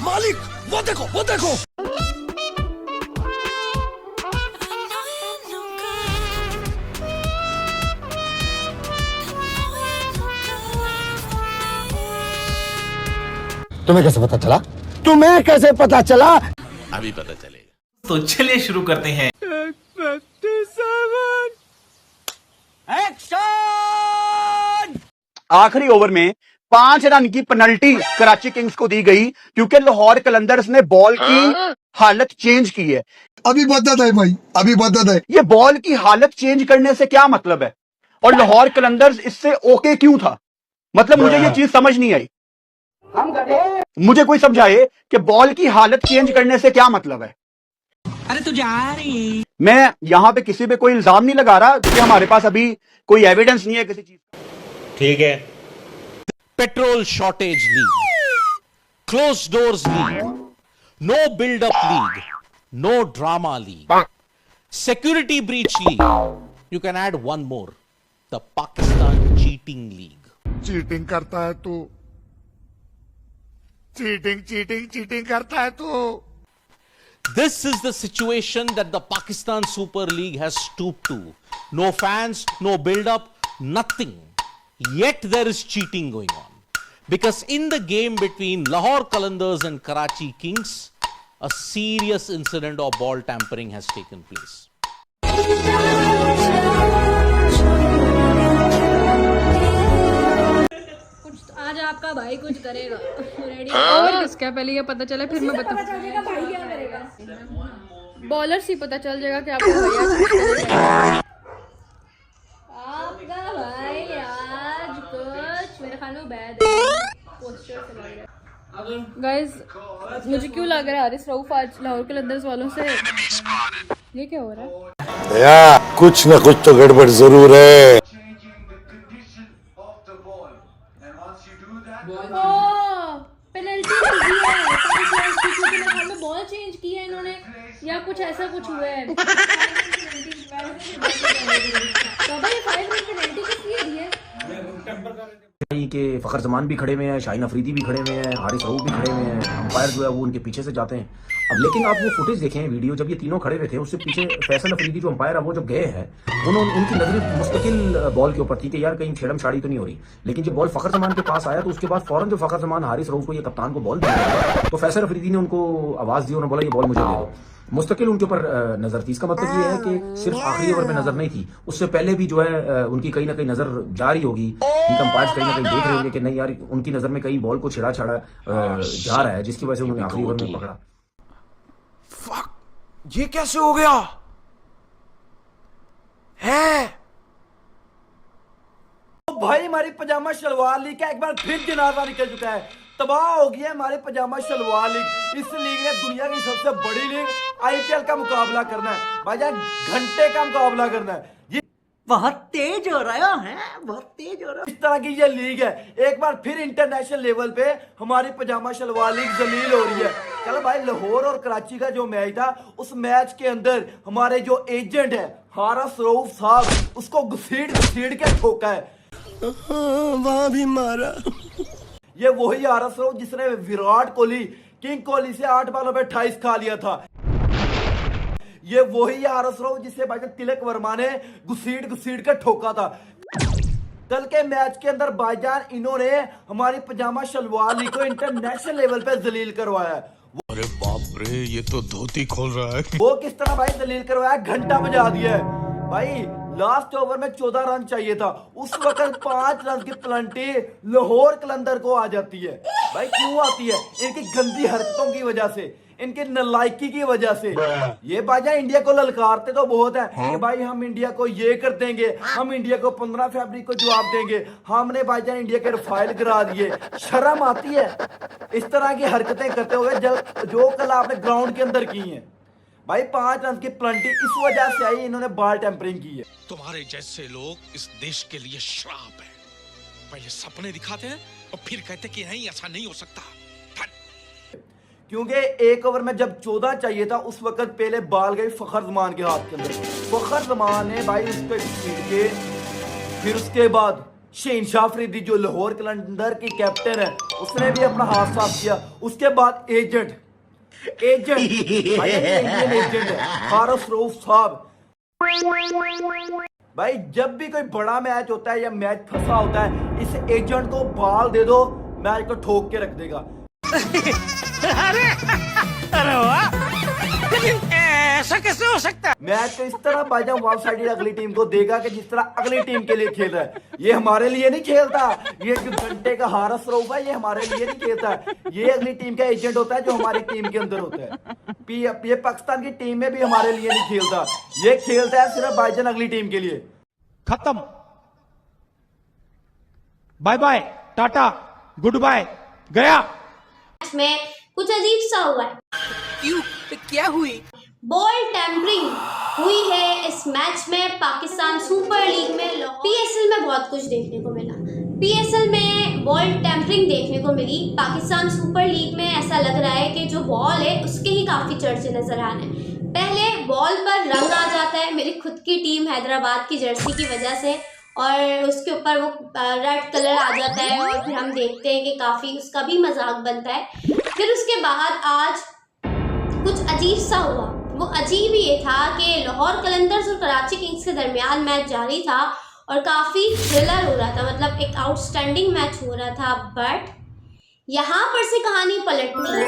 मालिक वो देखो वो देखो। तुम्हें कैसे पता चला? तुम्हें कैसे पता चला? अभी पता चलेगा। तो चलिए शुरू करते हैं। आखिरी ओवर में 5 रन की पेनल्टी कराची किंग्स को दी गई क्योंकि लाहौर कलंदर्स ने बॉल की हालत चेंज की है। अभी बदत है भाई, अभी बदत है। ये बॉल की हालत चेंज करने से क्या मतलब है और लाहौर कलंदर्स इससे ओके क्यों था? मतलब मुझे ये चीज समझ नहीं आई। मुझे कोई समझाए कि बॉल की हालत चेंज करने से क्या मतलब है। अरे तू जा रही। मैं यहां पे किसी पे कोई इल्जाम नहीं लगा रहा क्योंकि हमारे पास अभी कोई एविडेंस नहीं है किसी चीज का। ठीक है। Petrol shortage league, close doors league, no buildup league, no drama league, security breach league. You can add one more, the Pakistan cheating league. Cheating करता है तू, चीटिंग करता है तू। This is the situation that the Pakistan Super League has stooped to. No fans, no build-up, nothing. Yet there is cheating going on. Because in the game between Lahore Qalandars and Karachi Kings, a serious incident of ball tampering has taken place. आज आपका भाई कुछ करेगा। Ready? और किसका पहले ये पता चले फिर मैं बताऊँ। भाई क्या करेगा? बॉलर से पता चल जाएगा कि आपका भैया आपका भाई आज कुछ मेरे ख्याल में बैड है। पोस्टर से लग रहा है। गाइस मुझे क्यों लग रहा है हारिस रऊफ आज लाहौर कलंदर्स वालों से ये क्या हो रहा है? या कुछ ना कुछ तो गड़बड़ जरूर है। पेनल्टी दी है 5 रन की क्योंकि मेरे ख्याल में बॉल चेंज की है इन्होंने या कुछ ऐसा कुछ हुआ है। तो भाई 5 रन पेनल्टी किस लिए दी है? के फखर जमान भी खड़े हुए हैं, शाहीन अफरीदी भी खड़े हुए हैं, हारिस रऊफ भी खड़े हुए हैं, अंपायर जो है वो उनके पीछे से जाते हैं। अब लेकिन आप वो फुटेज देखें, वीडियो जब ये तीनों खड़े हुए थे उससे पीछे फैसल अफरीदी जो अंपायर है वो जब गए हैं उनकी नजर मुस्तकिल बॉल के ऊपर थी कि यार कहीं छेड़म छाड़ी तो नहीं हो रही। लेकिन जब बॉल फखर जमान के पास आया तो उसके बाद फौरन जो फखर जमान हारिस रऊफ को ये कप्तान को बॉल दिया तो फैसल अफरीदी ने उनको आवाज दी, उन्होंने बोला ये बॉल मुझे दे दो। मुस्तकिल उनके ऊपर नजर थी। इसका मतलब ये है कि सिर्फ आखिरी ओवर में नजर नहीं थी, उससे पहले भी जो है उनकी कहीं ना कहीं नजर जा रही होगी। इनका अंपायर्स कहीं ना कहीं देख रहे होंगे कि नहीं यार उनकी नजर में कहीं बॉल को छिड़ा छाड़ा जा रहा है जिसकी वजह से उन्होंने आखिरी ओवर में पकड़ा। Fuck! ये कैसे हो गया है? भाई हमारी पजामा शलवार लीग का एक बार फिर जनाजा निकल चुका है। तबाह हो गया है हमारी पजामा शलवार लीग। इस लीग ने दुनिया की सबसे बड़ी लीग आईपीएल का मुकाबला करना है भाईजान, घंटे का मुकाबला करना है। ये बहुत तेज हो रहा है, बहुत तेज हो रहा है। इस तरह की ये लीग है। एक बार फिर इंटरनेशनल लेवल पे हमारी पजामा शलवार लीग जलील हो रही है। चलो भाई लाहौर और कराची का जो मैच था उस मैच के अंदर हमारे जो एजेंट है हारिस रऊफ साहब उसको घसीट के ठोका है। वहां भी मारा। ये वही हारिस रऊफ जिसने विराट कोहली किंग कोहली से 8 बॉलों पे 28 खा लिया था। ये वही हारिस रऊफ जिसे भाईजान तिलक वर्मा ने घसीट के ठोका था। कल के मैच के अंदर भाईजान इन्होंने हमारी पजामा शलवार लीग को इंटरनेशनल लेवल पे जलील करवाया। अरे बाप रे, ये तो धोती खोल रहा है। वो किस तरह भाई जलील करवाया, घंटा बजा दिया है भाई। लास्ट ओवर में 14 रन चाहिए था, उस वक्त 5 रन की पेनल्टी लाहौर कलंदर को आ जाती है। भाई क्यों आती है? इनकी गंदी हरकतों की वजह से, इनकी नालायकी की वजह से। ये भाईजान इंडिया को ललकारते तो बहुत है कि भाई हम इंडिया को ये कर देंगे, हम इंडिया को 15 फरवरी को जवाब देंगे। हमने भाईजान इंडिया के रफाइल गिरा दिए। शर्म आती है इस तरह की हरकतें करते हुए जो कल आपने ग्राउंड के अंदर की है। भाई 5 रन की पेनल्टी इस वजह से आई, इन्होंने बॉल टेम्परिंग की है। तुम्हारे जैसे लोग इस देश के लिए श्राप है। पहले सपने दिखाते हैं और फिर कहते कि नहीं ऐसा नहीं हो सकता। क्योंकि एक ओवर में जब 14 चाहिए था उस वक्त पहले बॉल गई फखर जमान के हाथ के अंदर। फखर जमान ने भाई उसको छीन के फिर उसके बाद शहनशाह अफरीदी जो लाहौर कलंदर की कैप्टन है, उसने भी अपना हाथ साफ किया। उसके बाद एजेंट भाई इंडियन एजेंट है हारिस रऊफ साहब। भाई जब भी कोई बड़ा मैच होता है या मैच फंसा होता है, इस एजेंट को बॉल दे दो, मैच को ठोक के रख देगा। अरे वाह, लेकिन ऐसा कैसे हो सकता है? मैच को इस तरह भाईजान वन साइडेड अगली टीम को देगा कि जिस तरह अगली टीम के लिए खेल रहा है। ये हमारे लिए नहीं खेलता, ये जो घंटे का हारिस रऊफ है, ये हमारे लिए नहीं खेलता। ये अगली टीम का एजेंट होता है जो हमारी टीम के अंदर होता है। ये पाकिस्तान की टीम में भी हमारे लिए नहीं खेलता, ये खेलता है सिर्फ भाईजान अगली टीम के लिए। खत्म, bye bye, ta-ta, goodbye, गया। में कुछ अजीब सा हुआ है। क्यों? क्या हुई? बॉल टेम्परिंग हुई है इस मैच में। पाकिस्तान सुपर लीग में पीएसएल में बहुत कुछ देखने को मिला। पीएसएल में बॉल टेम्परिंग देखने को मिली। पाकिस्तान सुपर लीग में ऐसा लग रहा है कि जो बॉल है उसके ही काफ़ी चर्चे नज़र आ रहे हैं। पहले बॉल पर रंग आ जाता है मेरी खुद की टीम हैदराबाद की जर्सी की वजह से, और उसके ऊपर वो रेड कलर आ जाता है, और फिर हम देखते हैं कि काफ़ी उसका भी मजाक बनता है। फिर उसके बाद आज कुछ अजीब सा हुआ। वो अजीब ये था कि लाहौर कलंदर्स और कराची किंग्स के दरमियान मैच जारी था और काफ़ी थ्रिलर हो रहा था, मतलब एक आउटस्टैंडिंग मैच हो रहा था। बट यहाँ पर से कहानी पलटती है।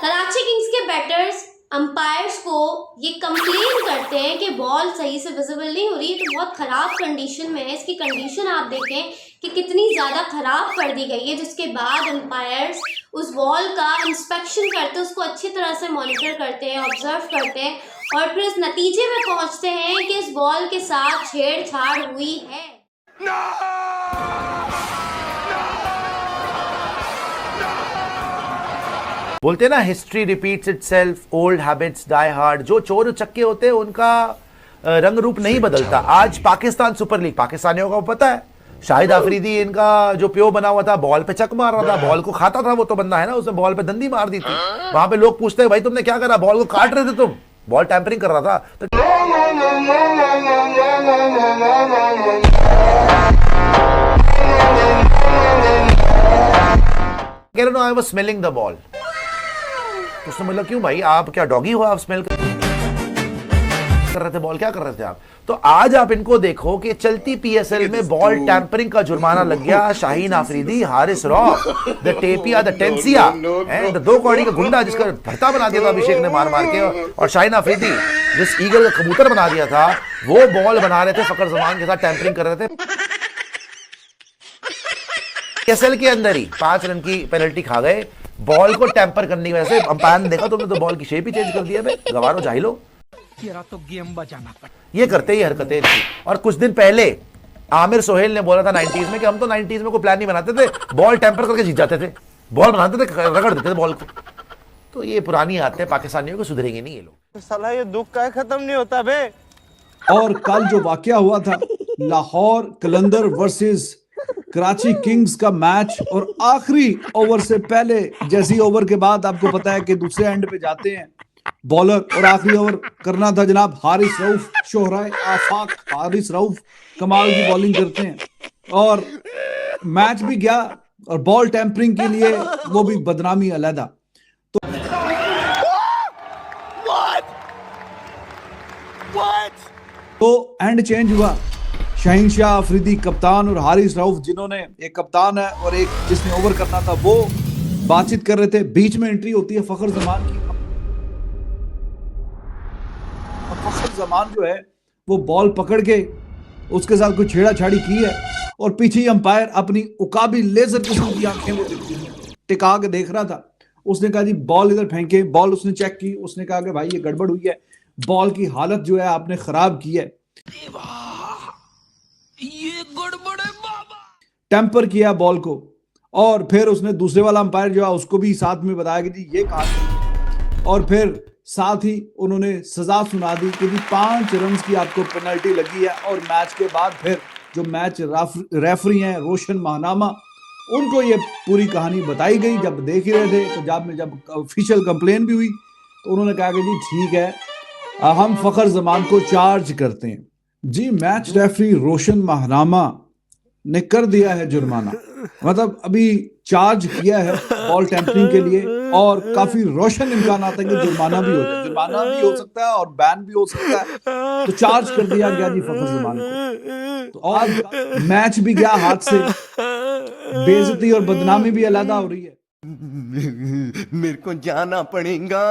कराची किंग्स के बैटर्स अंपायर्स को ये कंप्लेन करते हैं कि बॉल सही से विजिबल नहीं हो रही है, तो बहुत ख़राब कंडीशन में है। इसकी कंडीशन आप देखें कि कितनी ज़्यादा ख़राब कर दी गई है, जिसके बाद अंपायर्स उस बॉल का इंस्पेक्शन करते हैं, उसको अच्छी तरह से मॉनिटर करते हैं, ऑब्जर्व करते हैं, और फिर इस नतीजे में पहुंचते हैं कि इस बॉल के साथ छेड़छाड़ हुई है। बोलते ना, history repeats itself, old habits die hard. जो चोर उचक्के होते हैं उनका रंग रूप नहीं बदलता। आज पाकिस्तान सुपर लीग, पाकिस्तानियों को पता है, शाहिद अफरीदी इनका जो प्यो बना हुआ था, बॉल पे चक मार रहा था, बॉल को खाता था। वो तो बंदा है ना, उसने बॉल पे दंदी मार दी थी। वहां पे लोग पूछते हैं, भाई तुमने क्या करा? बॉल को काट रहे थे तुम, बॉल टैंपरिंग कर रहा था। तो कह रहे no, I was smelling the ball. तो उसने मतलब क्यों भाई, आप क्या डॉगी हो? आप स्मेल कर रहे थे बॉल, क्या कर रहे थे आप? तो आज आप इनको देखो कि चलती पीएसएल में बॉल टैंपरिंग का जुर्माना लग गया शाहीन अफरीदी, हारिस रऊफ, द टेपिया, द टेंसिया, द दो कौड़ी का गुंडा जिसका भरता बना दिया था अभिषेक ने मार मार के, और शाहीन अफरीदी जिस ईगल का कबूतर बना दिया था, वो बॉल बना रहे थे, फखर जमान के साथ टैंपरिंग कर रहे थे। पीएसएल के अंदर ही 5 रन की पेनल्टी खा गए बॉल को टैंपर करने की वजह से। अंपायर ने देखा, तुमने तो बॉल की शेप ही चेंज कर दिया, गवारो जाहिलो, तो गेम बचाना पड़ा। ये करते ही हरकतें थी। और कुछ दिन पहले आमिर सोहेल ने बोला था 90s में कि हम तो 90s में कोई प्लान नहीं बनाते थे, बॉल टैंपर करके जीत जाते थे, बॉल बनाते थे, रगड़ देते थे बॉल को। तो ये पुरानी आदतें पाकिस्तानियों को सुधरेंगे नहीं ये लोग। साला ये दुख का खत्म नहीं होता बे। और कल जो वाकया हुआ था, लाहौर कलंदर वर्सेस कराची किंग्स का मैच, और आखिरी ओवर से पहले, जैसी ओवर के बाद आपको पता है कि दूसरे एंड पे जाते हैं बॉलर, और आखिरी ओवर करना था जनाब हारिस रऊफ, शोहराए आफाक हारिस रऊफ कमाल की बॉलिंग करते हैं, और मैच भी गया, और बॉल टैंपरिंग के लिए वो भी बदनामी अलहदा। तो एंड चेंज हुआ। शहनशाह अफरीदी कप्तान और हारिस रऊफ, जिन्होंने, एक कप्तान है और एक जिसने ओवर करना था, वो बातचीत कर रहे थे। बीच में एंट्री होती है फखर जमान की। फखर जमान जो है वो बॉल पकड़ के उसके साथ कोई छेड़ाछाड़ी की है, और पीछे अंपायर अपनी उकाबी लेजर किस्म की आंखें वो टिका के देख रहा था। उसने कहा जी बॉल इधर फेंके, बॉल उसने चेक की, उसने कहा कि भाई ये गड़बड़ हुई है, बॉल की हालत जो है आपने खराब की है, ये गड़बड़ है बाबा, टेम्पर किया बॉल को। और फिर उसने दूसरे वाला अंपायर जो है उसको भी साथ में बताया कि जी ये कहा, और फिर साथ ही उन्होंने सजा सुना दी कि जी 5 रन की आपको पेनल्टी लगी है। और मैच के बाद फिर जो मैच रेफरी हैं रोशन महानामा, उनको ये पूरी कहानी बताई गई। जब देख ही रहे थे, तो जब ऑफिशियल कंप्लेन भी हुई, तो उन्होंने कहा कि जी ठीक है, हम फखर जमान को चार्ज करते हैं। जी मैच रेफरी रोशन महानामा ने कर दिया है जुर्माना, मतलब अभी चार्ज किया है बॉल टैंपरिंग के लिए, और काफी रोशन इम्कान आता है कि जुर्माना भी हो जाए, जुर्माना भी हो सकता है और बैन भी हो सकता है। तो चार्ज कर दिया गया जी फखर जमान को। तो आज मैच भी गया हाथ से, बेइज्जती और बदनामी भी अलग हो रही है। मेरे को जाना पड़ेगा,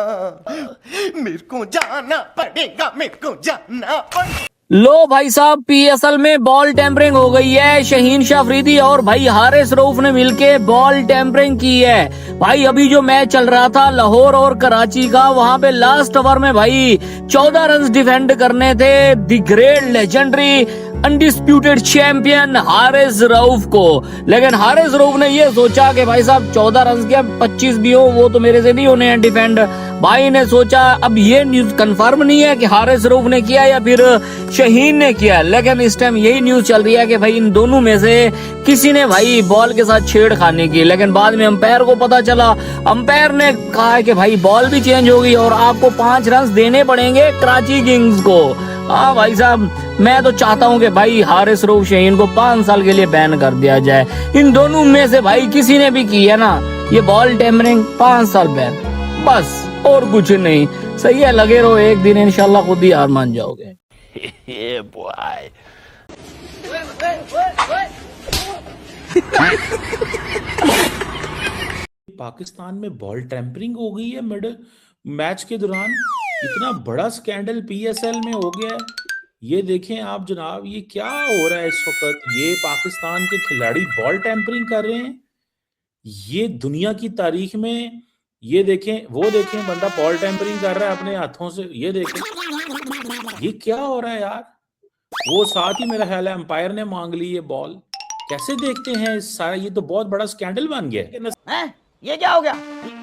मेरे को जाना पड़ेगा, मेरे को जाना पड़ेगा। लो भाई साहब, पीएसएल में बॉल टेम्परिंग हो गई है। शहीन शाह अफरीदी और भाई हारिस रऊफ ने मिलके बॉल टेम्परिंग की है। भाई अभी जो मैच चल रहा था लाहौर और कराची का, वहां पे लास्ट ओवर में भाई 14 रन डिफेंड करने थे the great legendary undisputed champion Haris Rauf को। लेकिन हारिस रऊफ ने ये सोचा कि भाई साहब 14 रन के 25 भी हो वो तो मेरे से नहीं होने हैं डिफेंड। भाई ने सोचा, अब ये न्यूज कंफर्म नहीं है कि हारिस रऊफ ने किया या फिर शहीन ने किया, लेकिन इस टाइम यही न्यूज चल रही है कि भाई इन दोनों में से किसी ने भाई बॉल के साथ छेड़खानी की। लेकिन बाद में अंपायर को पता चला, अंपायर ने कहा है कि भाई बॉल भी चेंज होगी और आपको 5 रन देने पड़ेंगे कराची किंग्स को। हाँ भाई साहब, मैं तो चाहता हूँ कि भाई हारिस रऊफ शहीन को 5 साल के लिए बैन कर दिया जाए। इन दोनों में से भाई किसी ने भी की है ना ये बॉल टेम्परिंग, 5 साल बैन, बस और कुछ नहीं। सही है, लगे रहो, एक दिन इंशाल्लाह खुद ही हार मान जाओगे। पाकिस्तान में बॉल टेम्परिंग हो गई है मिड मैच के दौरान, इतना बड़ा स्कैंडल पीएसएल में हो गया है। ये देखें आप जनाब, ये क्या हो रहा है इस वक्त। ये पाकिस्तान के खिलाड़ी बॉल टेम्परिंग कर रहे हैं। ये दुनिया की तारीख में, ये देखें, वो देखें, बंदा बॉल टेम्परिंग कर रहा है अपने हाथों से। ये देखें, ये क्या हो रहा है यार। वो साथ ही मेरा ख्याल है अंपायर ने मांग ली ये बॉल। कैसे देखते हैं सारा, ये तो बहुत बड़ा स्कैंडल बन गया है। ये क्या हो गया?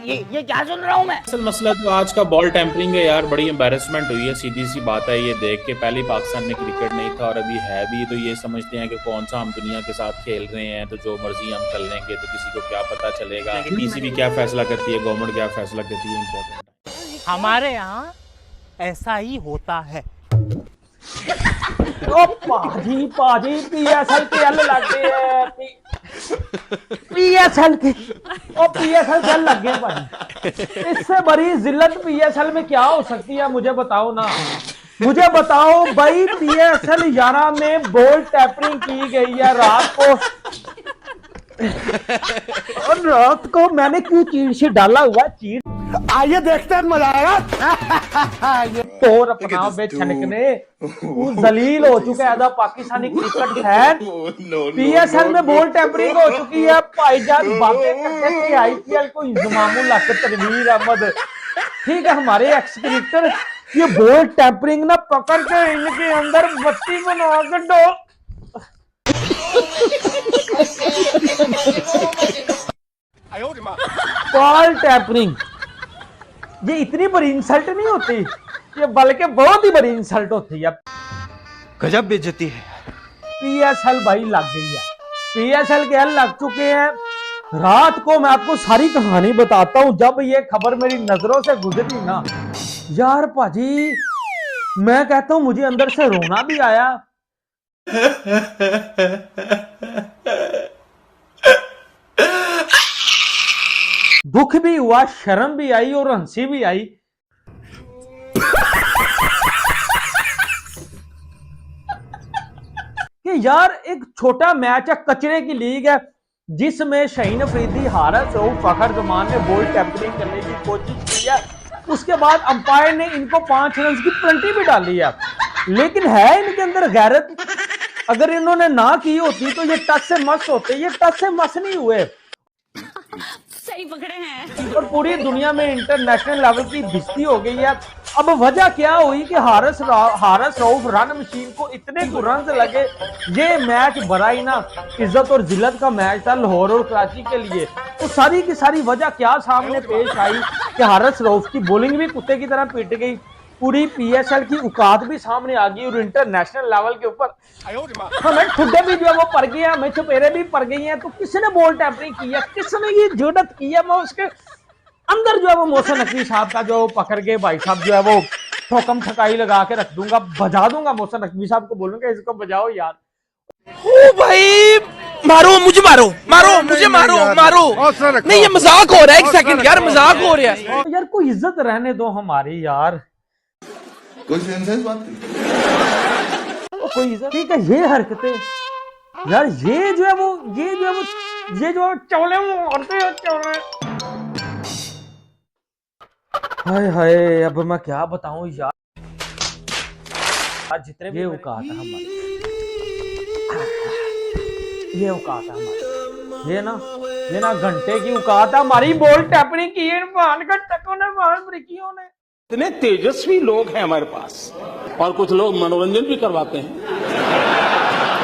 ये क्या सुन रहा हूँ मैं? असल मसला तो आज का बॉल टेम्परिंग है यार। बड़ी एम्बैरेसमेंट हुई है, सीधी सी बात है। ये देख के पहले पाकिस्तान में क्रिकेट नहीं था और अभी है भी, तो ये समझते हैं कि कौन सा हम दुनिया के साथ खेल रहे हैं, तो जो मर्जी हम कर लेंगे, तो किसी को क्या पता चलेगा। पीसीबी क्या फैसला करती है, गवर्नमेंट क्या फैसला करती है, इम्पोर्टेंट है। हमारे यहाँ ऐसा ही होता है। ओ पाजी पीएसएल के हल लगे है, पीएसएल के हल लग गए भाई। इससे बड़ी जिल्लत पीएसएल में क्या हो सकती है, मुझे बताओ ना, मुझे बताओ भाई। पीएसएल 11 में बॉल टैपरिंग की गई है रात को, और रात को मैंने क्यों चीट से डाला हुआ चीट। आइए देखते हैं, मजा आएगा। तोर अपना बेछनकने तू जलील हो चुका है आधा पाकिस्तानी क्रिकेट फैन। पीएसएल में बॉल टेम्परिंग हो चुकी है। भाईजान बातें करते थे आईपीएल को इंजमामुल हक तनवीर अहमद, ठीक है, हमारे एक्स क्रिकेटर, ये बॉल टेम्परिंग ना पकड़ के इनके अंदर बत्ती बना के डो। बॉल टेम्परिंग ये इतनी बड़ी इंसल्ट नहीं होती, ये बल्कि बहुत ही बड़ी इंसल्ट होती है। गजब बेइज्जती है। पीएसएल भाई लग गई है, पीएसएल के हल लग चुके हैं। रात को मैं आपको सारी कहानी बताता हूं। जब ये खबर मेरी नजरों से गुजरी ना यार पाजी, मैं कहता हूं मुझे अंदर से रोना भी आया। दुख भी हुआ, शर्म भी आई और हंसी भी आई। कि यार एक छोटा मैच है, कचरे की लीग है, जिसमें शहीन अफरीदी, हारिस रऊफ, फखर जमान ने बॉल टेम्परिंग करने की कोशिश की है। उसके बाद अंपायर ने इनको 5 रन की पेनल्टी भी डाली है। लेकिन है इनके अंदर गैरत। अगर इन्होंने ना की होती तो ये टच से मस होते, ये टच से मस नहीं हुए। सही पकड़े हैं। और पूरी दुनिया में इंटरनेशनल लेवल की भिस्ती हो गई है। अब वजह क्या हुई कि हारिस रऊफ रन मशीन को इतने रन लगे। ये मैच बड़ा ही ना इज्जत और जिल्लत का मैच था लाहौर और कराची के लिए। तो सारी की सारी वजह क्या सामने पेश आई कि हारिस रऊफ की बॉलिंग भी कुत्ते की तरह पिट गई, पूरी पीएसएल की औकात भी सामने आ गई और इंटरनेशनल लेवल के ऊपर हमें ठुड्डे भी जो है वो पड़ गए हैं, हमें चुपेरे भी पड़ गई हैं। तो किसने बॉल टेम्परिंग की है, किसने ये जुर्रत की है? मैं उसके अंदर जो है वो मोहसिन नकवी साहब का जो पकड़ के भाई साहब जो है वो ठोकम ठकाई लगा के रख दूंगा, बजा दूंगा। मोहसिन नकवी साहब को बोलूंगा इसको बजाओ यार। ओ भाई मारो मुझे, मारो मारो मुझे, मारो मारो। नहीं ये मजाक हो रहा है, एक सेकंड यार, मजाक हो रहा है यार कोई इज्जत रहने दो हमारी यार, कोई सेंस बात कोई इज्जत। ठीक है ये हरकतें यार, ये जो है वो चौले वो मारते हैं चौले। हाय हाय अब मैं क्या बताऊं यार, आज जितने ये औकात है हमारी, ये औकात है हमारी, ये ना घंटे की औकात है हमारी, बॉल टैपरिंग की है मान का टकों ने मान ब्रिकियों ने। इतने तेजस्वी लोग हैं हमारे पास, और कुछ लोग मनोरंजन भी करवाते हैं।